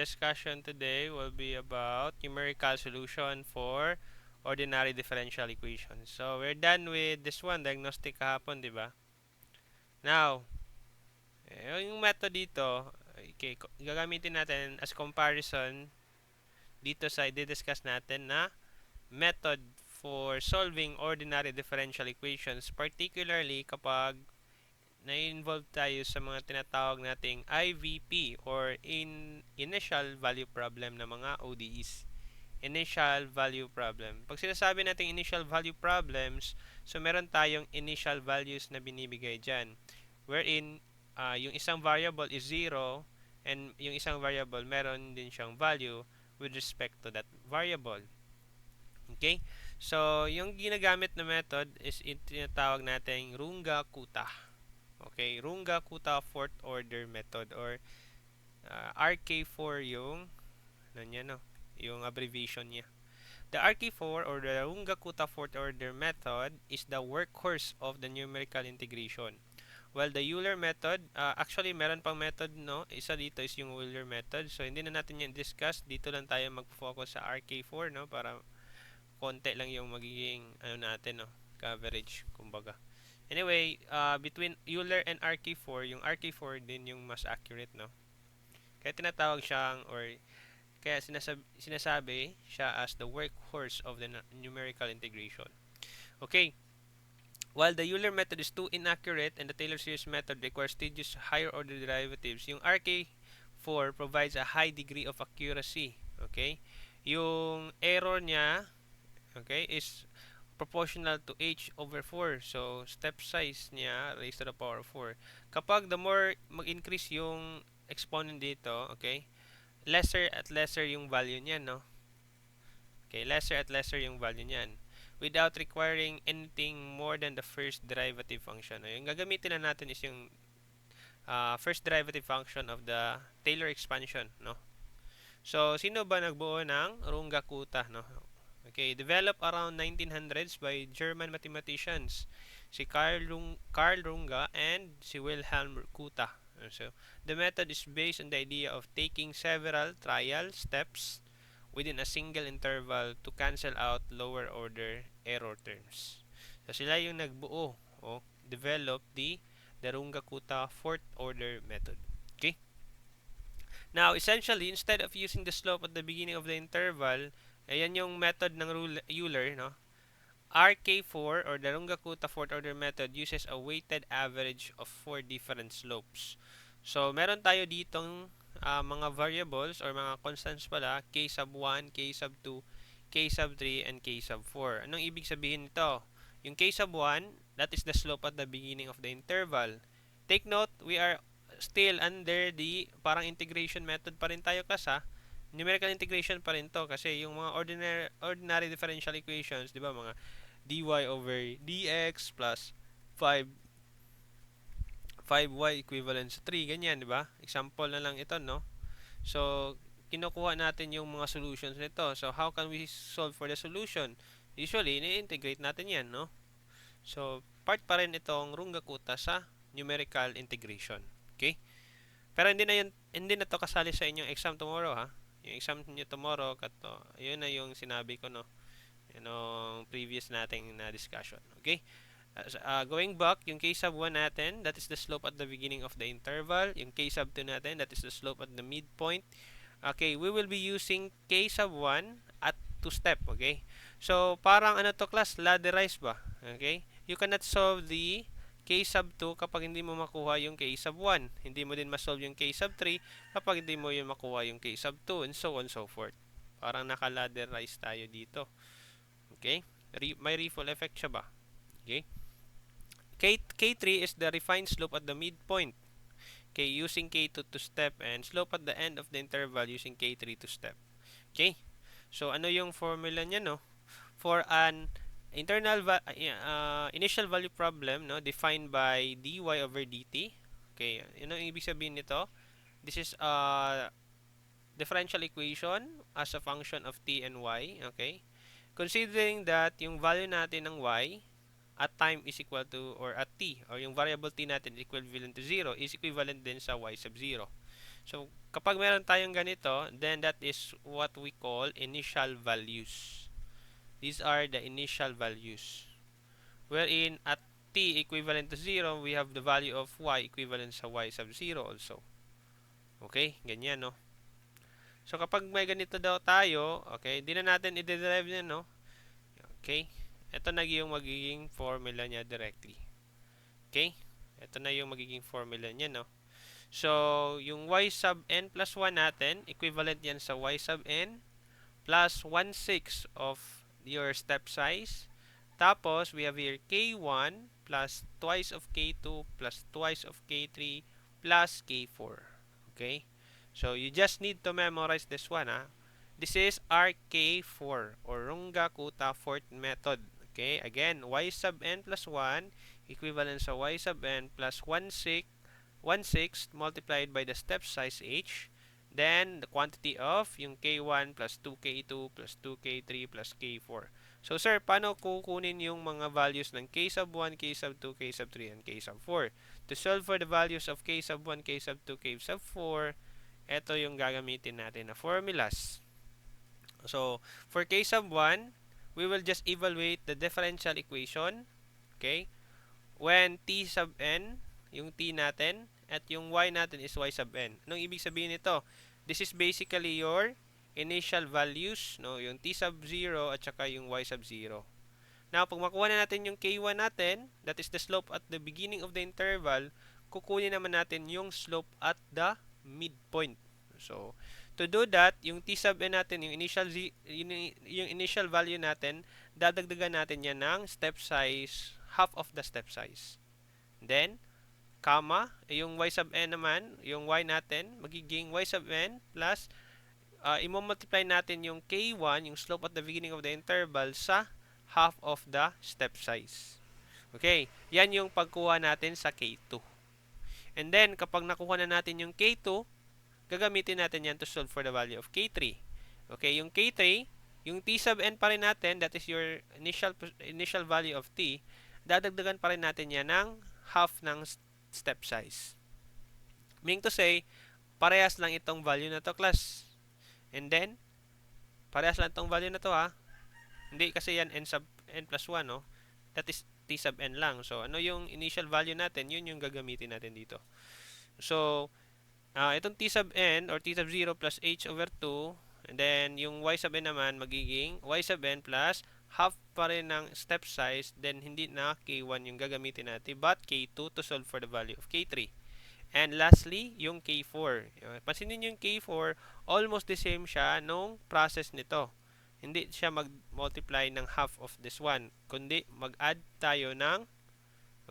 discussion today will be about numerical solution for ordinary differential equations. So, we're done with this one, diagnostic kahapon, di ba? Now, yung method dito, okay, gagamitin natin as comparison dito sa i-discuss natin na method for solving ordinary differential equations, particularly kapag na-involve tayo sa mga tinatawag nating IVP or initial value problem na mga ODEs. Initial value problem. Pag sinasabi natin initial value problems, so meron tayong initial values na binibigay dyan. Wherein, yung isang variable is 0 and yung isang variable meron din siyang value with respect to that variable. Okay? So, yung ginagamit na method is tinatawag natin Runge-Kutta. Okay, Runge-Kutta fourth order method or RK4 yung ano niya, no? Yung abbreviation niya. The RK4 or the Runge-Kutta fourth order method is the workhorse of the numerical integration. Well, the Euler method, actually meron pang method, no? Isa dito is yung Euler method. So hindi na natin yan discuss. Dito lang tayo mag-focus sa RK4, no? Para konti lang yung magiging ano natin, no? Coverage, kumbaga. Anyway, between Euler and RK4, yung RK4 din yung mas accurate, no? Kaya tinatawag siyang or kaya sinasabi siya as the workhorse of the numerical integration. Okay. While the Euler method is too inaccurate and the Taylor series method requires tedious higher order derivatives, yung RK4 provides a high degree of accuracy. Okay? Yung error niya, okay, is proportional to h over 4. So, step size niya raised to the power of 4. Kapag the more mag-increase yung exponent dito, okay, lesser at lesser yung value niyan, no? Okay, lesser at lesser yung value niyan without requiring anything more than the first derivative function. Yung gagamitin na natin is yung first derivative function of the Taylor expansion, no? So, sino ba nagbuo ng Runge-Kutta, no? Okay, developed around 1900s by German mathematicians, si Carl Runge and si Wilhelm Kutta. So, the method is based on the idea of taking several trial steps within a single interval to cancel out lower order error terms. So, sila yung nagbuo o develop the Runge-Kutta fourth order method. Okay? Now, essentially, instead of using the slope at the beginning of the interval, ayan yung method ng Euler, no? RK4 or the Runge-Kutta fourth order method uses a weighted average of 4 different slopes. So, meron tayo ditong mga variables or mga constants pala, k sub 1, k sub 2, k sub 3, and k sub 4. Anong ibig sabihin nito? Yung k sub 1, that is the slope at the beginning of the interval. Take note, we are still under the parang integration method pa rin tayo class, ha. Numerical integration pa rin to kasi yung mga ordinary differential equations, di ba, mga dy over dx plus 5 5y equivalent sa 3, ganyan, di ba? Example na lang ito, no? So, kinukuha natin yung mga solutions nito. So, how can we solve for the solution? Usually, ni-integrate natin yan, no? So, part pa rin itong Runge-Kutta sa numerical integration. Okay? Pero hindi na to kasali sa inyong exam tomorrow, ha? Yung exam niyo tomorrow, yun na yung sinabi ko, no? Yung previous nating na discussion. Okay? Going back, yung k sub 1 natin, that is the slope at the beginning of the interval. Yung k sub 2 natin, that is the slope at the midpoint. Okay, we will be using k sub 1 at 2 step, okay? So, parang ano to class, ladderized ba? Okay? You cannot solve the k sub 2 kapag hindi mo makuha yung k sub 1. Hindi mo din ma-solve yung k sub 3 kapag hindi mo yung makuha yung k sub 2 and so on and so forth. Parang naka-ladderize tayo dito. Okay? May ripple effect siya ba? Okay? K3 is the refined slope at the midpoint. Okay, using K2 to step and slope at the end of the interval using K3 to step. Okay? So, ano yung formula niya, no? For an initial value problem, no, defined by dy over dt. Okay, yun ang ibig sabihin nito. This is a differential equation as a function of t and y. Okay? Considering that yung value natin ng y at time is equal to, or at t, or yung variable t natin is equivalent to 0, is equivalent din sa y sub 0. So, kapag meron tayong ganito, then that is what we call initial values. These are the initial values. Wherein at t equivalent to 0, we have the value of y equivalent sa y sub 0 also. Okay, ganyan, no? So, kapag may ganito daw tayo, okay, di na natin i-derive yan, no? Okay, ito na yung magiging formula niya directly. Okay, ito na yung magiging formula niya, no? So, yung y sub n plus 1 natin, equivalent yan sa y sub n plus 1/6 of your step size. Tapos, we have here k1 plus twice of k2 plus twice of k3 plus k4. Okay? So, you just need to memorize this one. This is RK4 or Runge-Kutta-Ford method. Okay? Again, y sub n plus 1 equivalent sa y sub n plus 1/6 multiplied by the step size h. Then, the quantity of yung K1 plus 2K2 plus 2K3 plus K4. So, sir, paano kukunin yung mga values ng K sub 1, K sub 2, K sub 3, and K sub 4? To solve for the values of K sub 1, K sub 2, K sub 4, ito yung gagamitin natin na formulas. So, for K sub 1, we will just evaluate the differential equation. Okay? When T sub n, yung T natin, at yung Y natin is Y sub n. Anong ibig sabihin nito? This is basically your initial values, no? Yung T sub 0 at saka yung Y sub 0. Now, pag makuha na natin yung K1 natin, that is the slope at the beginning of the interval, kukunin naman natin yung slope at the midpoint. So, to do that, yung T sub n natin, yung initial value natin, dadagdagan natin yan ng step size, half of the step size. Then, comma, yung y sub n naman, yung y natin, magiging y sub n plus, i-multiply natin yung k1, yung slope at the beginning of the interval, sa half of the step size. Okay, yan yung pagkuha natin sa k2. And then, kapag nakuha na natin yung k2, gagamitin natin yan to solve for the value of k3. Okay, yung k3, yung t sub n pa rin natin, that is your initial value of t, dadagdagan pa rin natin yan ng half ng step size. Meaning to say, parehas lang itong value na to, class. And then, parehas lang itong value na to, ha. Hindi kasi yan n sub n plus 1, no? That is t sub n lang. So, ano yung initial value natin? Yun yung gagamitin natin dito. So, itong t sub n or t sub 0 plus h over 2, and then yung y sub n naman magiging y sub n plus half pa rin ng step size, then hindi na k1 yung gagamitin natin, but k2 to solve for the value of k3. And lastly, yung k4. Pansinin yung k4, almost the same siya nung process nito. Hindi siya mag-multiply ng half of this one, kundi mag-add tayo ng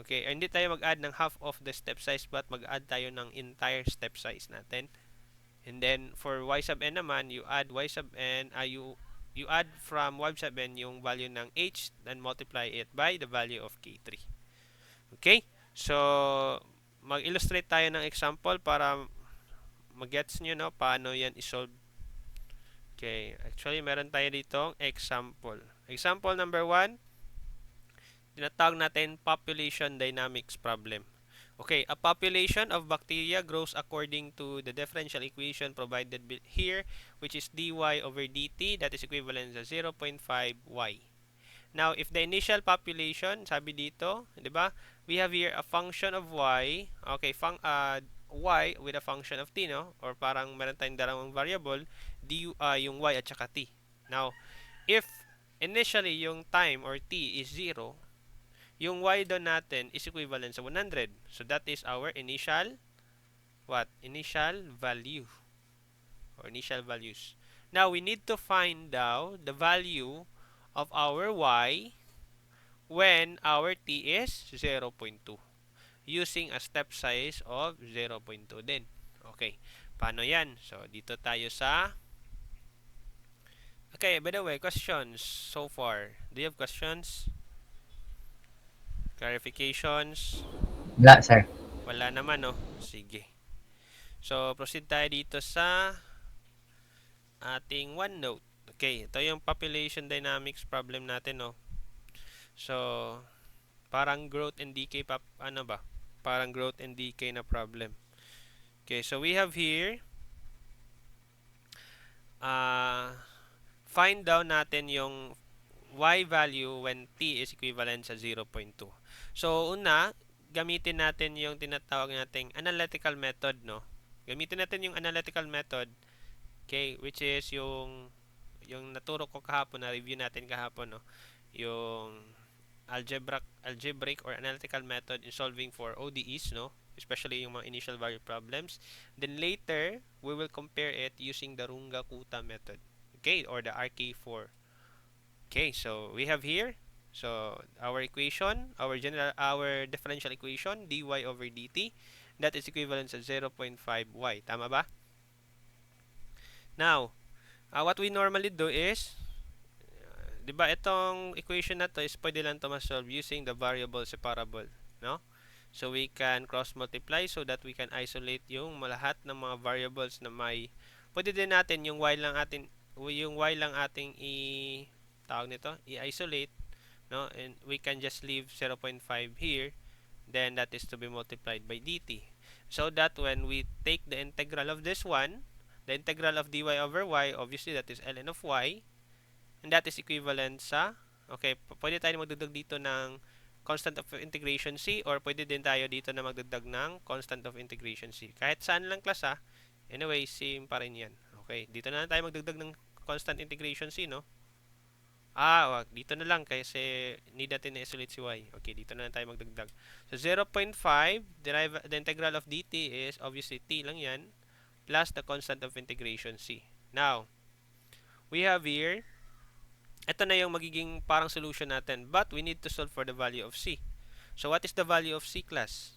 hindi tayo mag-add ng half of the step size, but mag-add tayo ng entire step size natin. And then, for y sub n naman, you add y sub n, you add from y sub n yung value ng h, then multiply it by the value of k3. Okay? So, mag-illustrate tayo ng example para mag-gets nyo, no, paano yan isolve. Okay, actually, meron tayo dito example. Example number 1, tinatawag natin population dynamics problem. Okay, a population of bacteria grows according to the differential equation provided here, which is dy over dt, that is equivalent to 0.5y. Now, if the initial population, sabi dito, di ba, we have here a function of y, okay, y with a function of t, no? Or parang meron tayong dalawang variable, yung y at saka t. Now, if initially yung time or t is 0, yung y doon natin is equivalent sa 100. So, that is our initial, what? Initial value. Or initial values. Now, we need to find out the value of our y when our t is 0.2. Using a step size of 0.2 din. Okay. Paano yan? So, dito tayo sa... Okay, by the way, questions so far. Do you have questions? Clarifications? Wala, sir. Wala naman, no? Sige. So, proceed tayo dito sa ating OneNote. Okay, ito yung population dynamics problem natin, no? So, parang growth and decay, ano ba? Parang growth and decay na problem. Okay, so we have here find down natin yung y value when t is equivalent sa 0.2. So, una, gamitin natin yung tinatawag nating analytical method, no? Gamitin natin yung analytical method, okay, which is yung naturo ko kahapon, na review natin kahapon, no? Yung algebraic or analytical method in solving for ODEs, no? Especially yung mga initial value problems. Then later, we will compare it using the Runge-Kutta method, okay, or the RK4. Okay, so we have here, so our equation, our differential equation, dy over dt, that is equivalent to 0.5y. Tama ba? Now, what we normally do is, di ba itong equation na to is pwede lang to ma-solve using the variable separable, no? So we can cross multiply so that we can isolate yung lahat ng mga variables na may, pwede din natin yung y lang ating tawag nito, i-isolate, no? And we can just leave 0.5 here, then that is to be multiplied by dt. So that when we take the integral of this one, the integral of dy over y, obviously that is ln of y, and that is equivalent sa, okay, pwede tayo magdagdag dito ng constant of integration c, or pwede din tayo dito na magdagdag ng constant of integration c. Kahit saan lang class, ha. Anyway, same pa rin yan. Okay, dito na lang tayo magdagdag ng constant integration c, no? Wag. Dito na lang kasi need natin na isolate si y. Okay, dito na lang tayo magdagdag. So, 0.5, the integral of dt is obviously t lang yan, plus the constant of integration c. Now, we have here, ito na yung magiging parang solution natin, but we need to solve for the value of c. So, what is the value of c, class?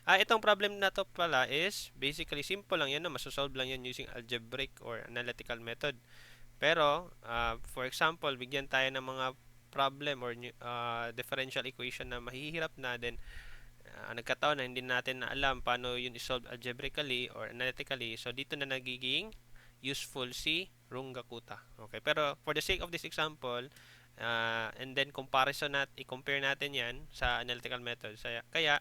Itong problem na to pala is basically simple lang yan, no? Masosolve lang yan using algebraic or analytical method. Pero, for example, bigyan tayo ng mga problem or differential equation na mahihirap na, then nagkataon na hindi natin na alam paano yun isolve algebraically or analytically. So, dito na nagiging useful si Runge-Kutta. Okay, pero for the sake of this example, and then i-compare natin yan sa analytical method. Kaya,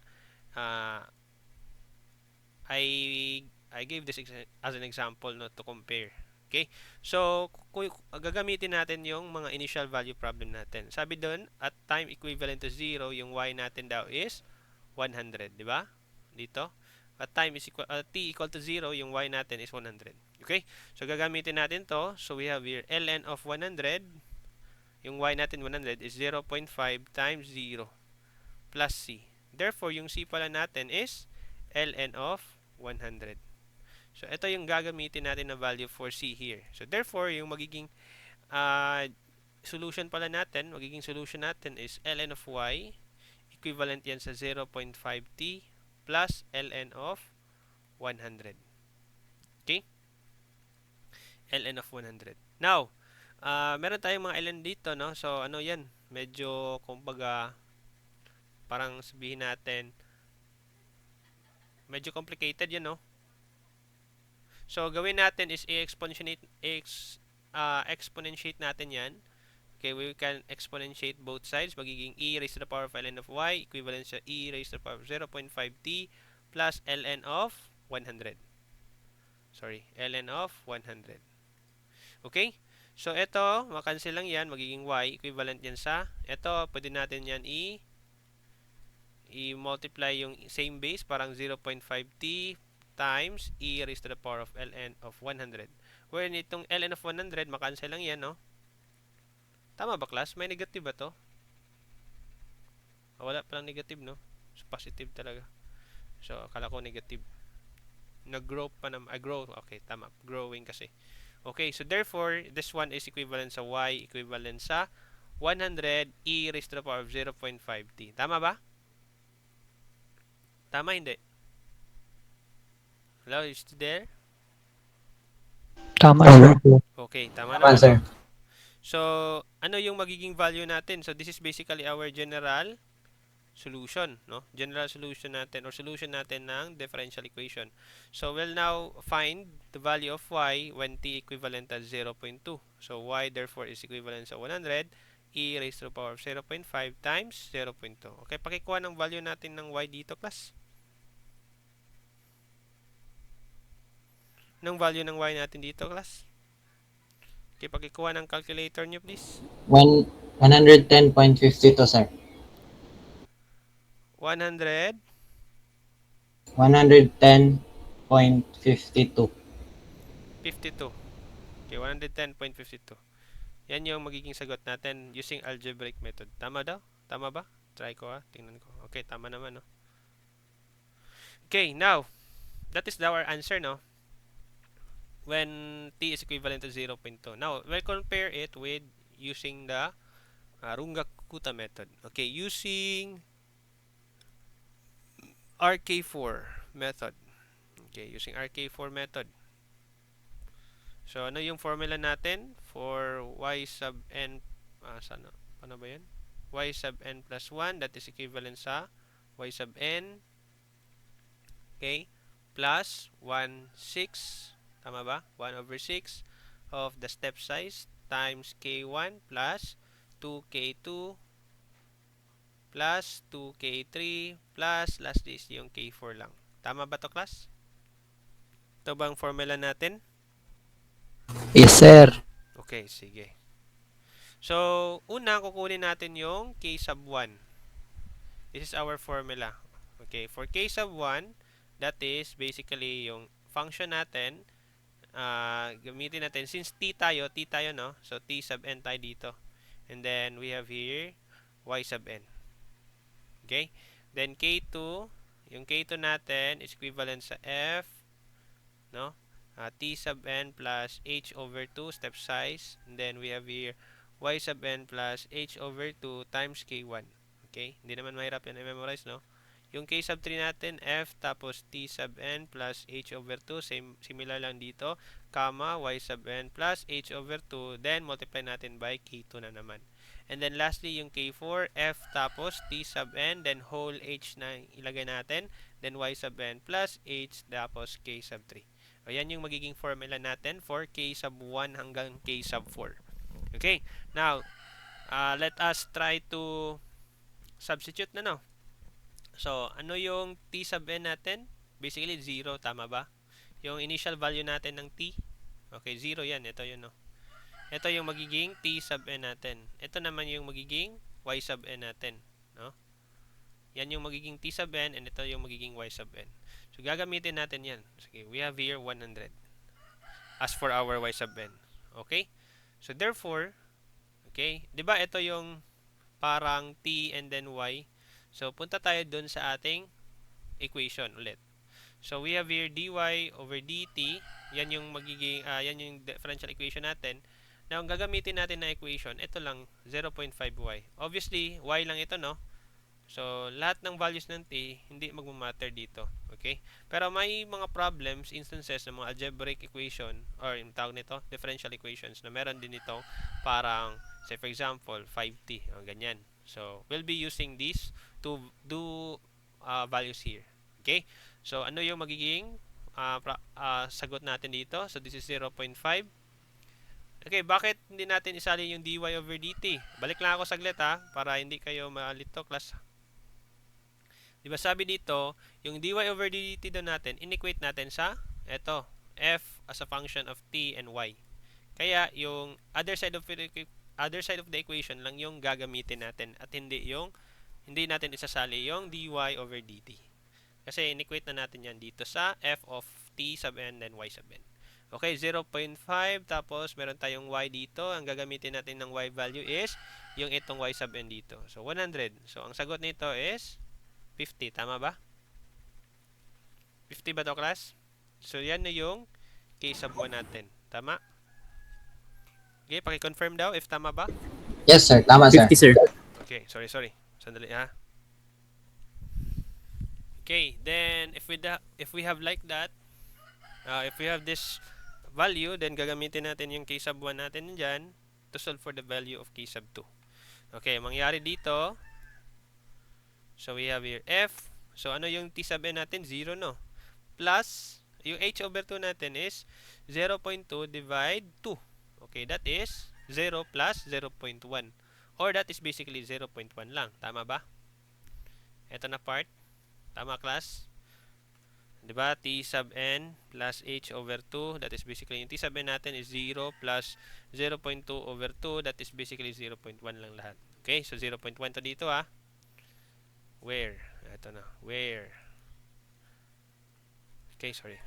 I gave this as an example, no, to compare. Okay? So, gagamitin natin yung mga initial value problem natin. Sabi doon, at time equivalent to 0, yung y natin daw is 100, di ba? Dito. At time is t equal to 0, yung y natin is 100. Okay? So, gagamitin natin to. So, we have here ln of 100. Yung y natin 100 is 0.5 times 0 plus c. Therefore, yung c pala natin is ln of 100. So, ito yung gagamitin natin na value for c here. So, therefore, yung magiging solution pala natin, is ln of y, equivalent yan sa 0.5t plus ln of 100. Okay? ln of 100. Now, meron tayong mga ln dito, no? So, ano yan? Medyo, kumbaga, parang sabihin natin, medyo complicated yan, no? So, gawin natin is exponentiate natin yan. Okay, we can exponentiate both sides. Magiging e raised to the power of ln of y, equivalent sa e raised to the power of 0.5t plus ln of 100. Sorry, ln of 100. Okay? So, ito, makancel lang yan. Magiging y, equivalent yan sa, ito, pwede natin yan i-multiply yung same base, parang 0.5t times e raised to the power of ln of 100. Wherein itong ln of 100, makancel lang yan, no? Tama ba, class? May negative ba to? Wala palang negative, no? So, positive talaga. So, akala ko negative. Nag-grow pa naman. Grow. Okay, tama. Growing kasi. Okay, so therefore, this one is equivalent sa y, equivalent sa 100 e raised to the power of 0.5t. Tama ba? Tama, hindi? Hello, is it there? Tama, sir. Okay, tama Tama, naman, sir. no? So, ano yung magiging value natin? So, this is basically our general solution, no? General solution natin or solution natin ng differential equation. So, we'll now find the value of y when t equivalent at 0.2. So, y therefore is equivalent sa 100 e raised to the power of 0.5 times 0.2. Okay, pakikuha ng value natin ng y dito, class. Ng value ng y natin dito, class. Okay, pakikuha ng calculator nyo, please. 110.52, sir. 100. 110.52. 52. Okay, 110.52. Yan yung magiging sagot natin using algebraic method. Tama daw? Tama ba? Try ko tingnan ko. Okay, tama naman, no? Okay, now, that is our answer, no? When t is equivalent to 0.2. Now, we'll compare it with using the Runge-Kutta method. Okay, using RK4 method. Okay, using RK4 method. So, ano yung formula natin for y sub n, sana, paano ba yan? Y sub n plus 1, that is equivalent sa y sub n, okay, plus 1/6, tama ba? 1 over 6 of the step size times k1 plus 2k2 plus 2k3 plus last is yung k4 lang. Tama ba to, class? Ito ba ang formula natin? Yes, sir. Okay, sige. So, una, kukunin natin yung k sub 1. This is our formula. Okay, for k sub 1, that is basically yung function natin. Gamitin natin, since t tayo, no? So, t sub n tayo dito. And then, we have here, y sub n. Okay? Then, k2, yung k2 natin is equivalent sa f, no? T sub n plus h over 2 step size, and then we have here y sub n plus h over 2 times k1. Okay, hindi naman mahirap yan i-memorize, no? Yung k sub 3 natin, f tapos t sub n plus h over 2, similar lang dito, comma y sub n plus h over 2, then multiply natin by k2 na naman. And then lastly, yung k4, f tapos t sub n, then whole h na ilagay natin, then y sub n plus h tapos k sub 3. Ayan yung magiging formula natin for k sub 1 hanggang k sub 4. Okay, now, let us try to substitute na, no? So, ano yung t sub n natin? Basically, 0, tama ba? Yung initial value natin ng t, okay, 0 yan. Ito yun, no? Ito yung magiging t sub n natin. Ito naman yung magiging y sub n natin, no? Yan yung magiging t sub n, and ito yung magiging y sub n. So, gagamitin natin yan. Sige, we have here 100 as for our y sub n. Okay? So, therefore, okay, di ba ito yung parang t and then y? So, punta tayo dun sa ating equation ulit. So, we have here dy over dt. Yan yung magiging, yan yung differential equation natin. Now, ang gagamitin natin na equation, ito lang, 0.5y. Obviously, y lang ito, no? So, lahat ng values ng t, hindi magmamatter dito. Okay? Pero may mga problems, instances ng mga algebraic equation, or yung tawag nito, differential equations, na meron din ito parang, say for example, 5t, o ganyan. So, we'll be using this to do values here. Okay? So, ano yung magiging sagot natin dito? So, this is 0.5. Okay, bakit hindi natin isali yung dy over dt? Balik lang ako saglit, para hindi kayo malito, class. Diba sabi dito, yung dy over dt doon natin, inequate natin sa eto, f as a function of t and y. Kaya yung other side of the equation lang yung gagamitin natin at hindi natin isasali yung dy over dt. Kasi inequate na natin yan dito sa f of t sub n then y sub n. Okay, 0.5 tapos meron tayong y dito. Ang gagamitin natin ng y value is yung itong y sub n dito. So 100. So ang sagot nito is 50, tama ba? 50 ba to, class? So, yan na yung k sub 1 natin. Tama? Okay, paki-confirm daw if tama ba? Yes, sir. Tama, sir. 50, sir. Okay, sorry. Sandali, ha? Okay, then if we have like that, if we have this value, then gagamitin natin yung k sub 1 natin dyan to solve for the value of k sub 2. Okay, mangyari dito, so we have here f. So, ano yung t sub n natin? 0, no? Plus, yung h over 2 natin is 0.2 divide 2. Okay, that is 0 plus 0.1. Or that is basically 0.1 lang. Tama ba? Ito na part. Tama, class? Diba? T sub n plus h over 2. That is basically, yung T sub n natin is 0 plus 0.2 over 2. That is basically 0.1 lang lahat. Okay? So, 0.1 to dito ah. Where? Ito na. Where? Okay, sorry.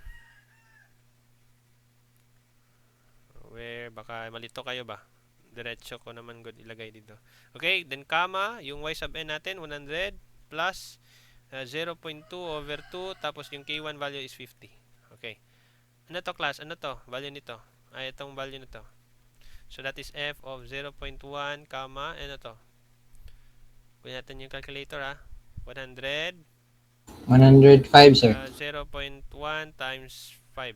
Where? Baka malito kayo ba? Diretso ko naman good ilagay dito. Okay, then comma, yung y sub n natin, 100 plus 0.2 over 2, tapos yung k1 value is 50. Okay. Ano to class? Ano to? Value nito. Ay, itong value nito. So that is f of 0.1, comma, ano to? Kunin natin yung calculator ha. 100 105, sir. 0.1 times 5.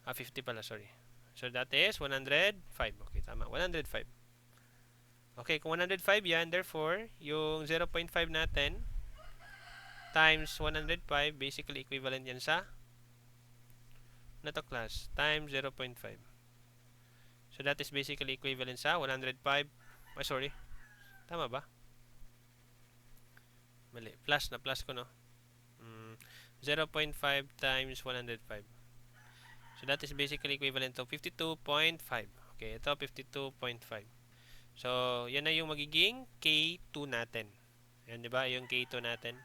50 pala, sorry. So that is 105. Okay, tama. 105. Okay, kung 105 yan, therefore, yung 0.5 natin times 105, basically equivalent yan sa na to class, times 0.5. So that is basically equivalent sa 105. Ay, sorry. Tama ba? Mali. Plus na plus ko, no? 0.5 times 105. So that is basically equivalent to 52.5. Okay, ito 52.5. So, yan na yung magiging K2 natin. Yan, di ba? Yung K2 natin.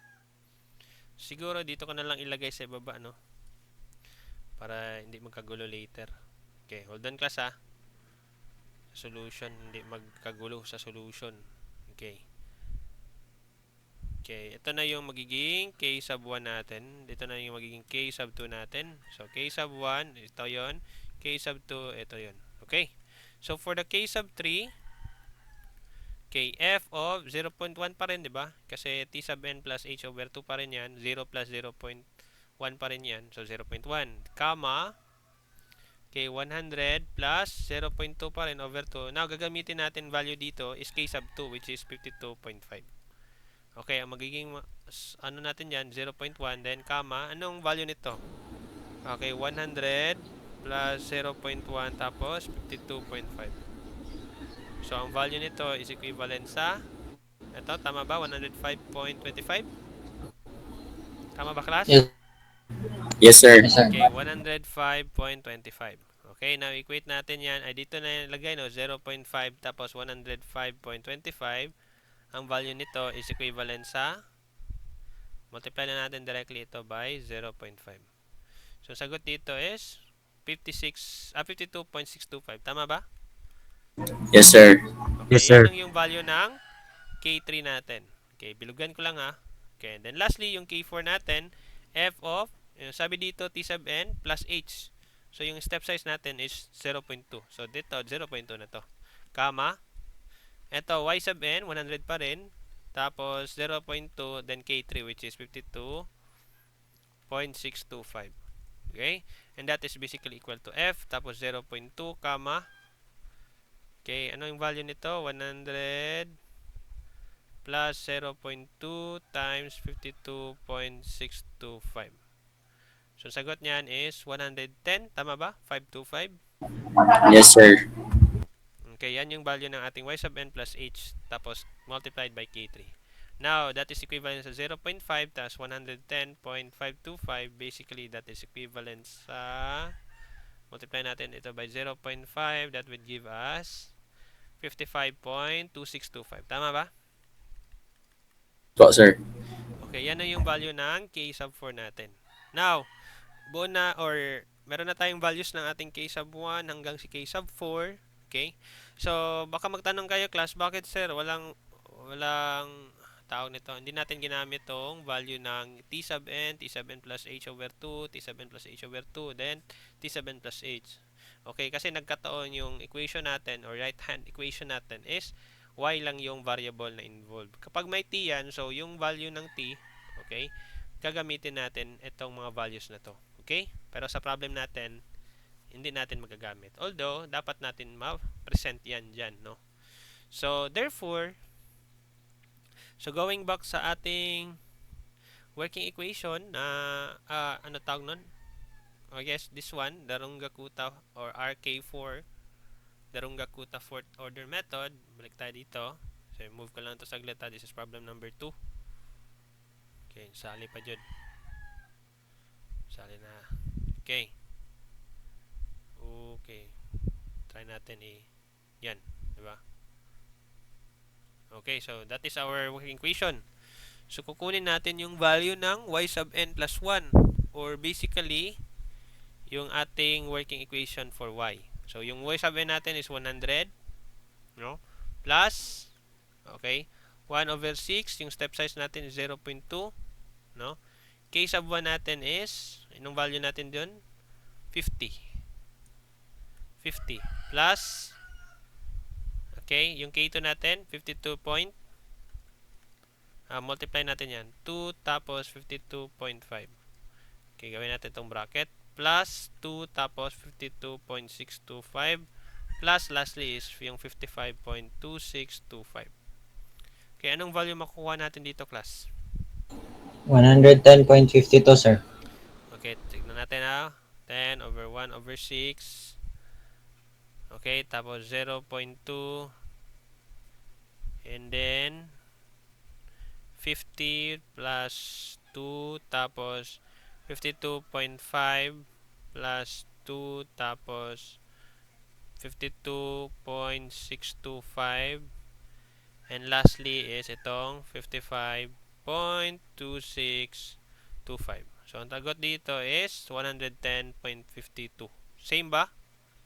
Siguro dito ko na lang ilagay sa ibaba, no? Para hindi magkagulo later. Okay, hold on class ha. Solution, hindi magkagulo sa solution. Okay. Okay, ito na yung magiging K sub 1 natin. Dito na yung magiging K sub 2 natin. So, K sub 1, ito yon. K sub 2, ito yon. Okay. So, for the K sub 3, Kf of 0.1 pa rin, di ba? Kasi T sub n plus h over 2 pa rin yan. 0 plus 0.1 pa rin yan. So, 0.1, comma, K 100 plus 0.2 pa rin over 2. Now, gagamitin natin value dito is K sub 2, which is 52.5. Okay, ang magiging ano natin yan, 0.1, then comma, anong value nito? Okay, 100 plus 0.1 tapos 52.5. So, ang value nito is equivalent sa, ito, tama ba? 105.25? Tama ba, class? Yes, Yes, sir. yes, sir. Okay, 105.25. Okay, now equate natin yan. Ay, dito na ilagay, no? 0.5 tapos 105.25. Ang value nito is equivalent sa, multiply na natin directly ito by 0.5. So, sagot dito is 52.625. Tama ba? Yes, sir. Okay, yan ang yung value ng K3 natin. Okay, bilugan ko lang ha. Okay, and then lastly, yung K4 natin, f of, sabi dito, T sub n plus h. So, yung step size natin is 0.2. So, dito, 0.2 na to. Comma, eto, y sub n, 100 pa rin. Tapos, 0.2, then K3, which is 52.625. Okay? And that is basically equal to f. Tapos, 0.2, comma. Okay, ano yung value nito? 100 plus 0.2 times 52.625. So, sagot niyan is 110. Tama ba? 525. Yes, sir. Okay, yan yung value ng ating y sub n plus h tapos multiplied by k3. Now, that is equivalent sa 0.5 times 110.525. Basically, that is equivalent sa, multiply natin ito by 0.5. That would give us 55.2625. Tama ba? Po, sir. Okay, yan na yung value ng k sub 4 natin. Now, buo na or meron na tayong values ng ating k sub 1 hanggang si k sub 4. Okay? So, baka magtanong kayo, class, bakit sir, walang tawag nito. Hindi natin ginamit tong value ng t sub n plus h over 2, t sub n plus h over 2, then t sub n plus h. Okay, kasi nagkataon yung equation natin or right hand equation natin is y lang yung variable na involved. Kapag may t yan, so yung value ng t, okay, gagamitin natin itong mga values na to. Okay? Pero sa problem natin, hindi natin magagamit. Although, dapat natin ma-present yan dyan, no? So, therefore, going back sa ating working equation na, ano tawag nun? I guess this one, Darungakuta or RK4, Darungakuta fourth order method. Balik tayo dito. So, move ko lang ito saglit ha. This is problem number 2. Okay, sali pa dyan. Sali na. Okay. Okay. Try natin yan, di ba? Okay, so that is our working equation. So kukunin natin yung value ng y sub n plus 1 or basically yung ating working equation for y. So yung y sub n natin is 100, no? Plus, okay, 1 over 6, yung step size natin is 0.2, no? K sub 1 natin is, anong value natin dun? 50. 50 plus, okay, yung K2 natin, 52 point, multiply natin yan, 2 tapos 52.5. Okay, gawin natin itong bracket, plus 2 tapos 52.625, plus lastly is yung 55.2625. Okay, anong value makukuha natin dito, class? 110.52, sir. Okay, tignan natin 10 over 1 over 6. Okay, tapos 0.2. And then 50 plus 2 tapos 52.5 plus 2 tapos 52.625. And lastly is itong 55.2625. So, ang tagot dito is 110.52. Same ba?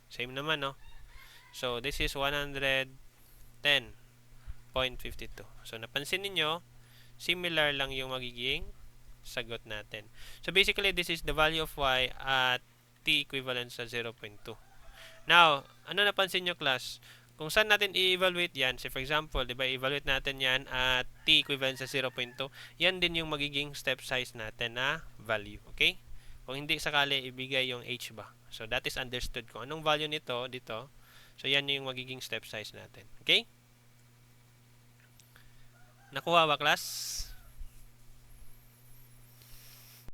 Same naman, no? So, this is 110.52. So, napansin ninyo, similar lang yung magiging sagot natin. So, basically, this is the value of y at t equivalent sa 0.2. Now, ano napansin nyo, class? Kung saan natin i-evaluate yan, say for example, di ba, i-evaluate natin yan at t equivalent sa 0.2, yan din yung magiging step size natin na value, okay? Kung hindi sakali, ibigay yung h ba. So, that is understood kung anong value nito, dito. So, yan yung magiging step size natin, okay? Nakuha ba, class?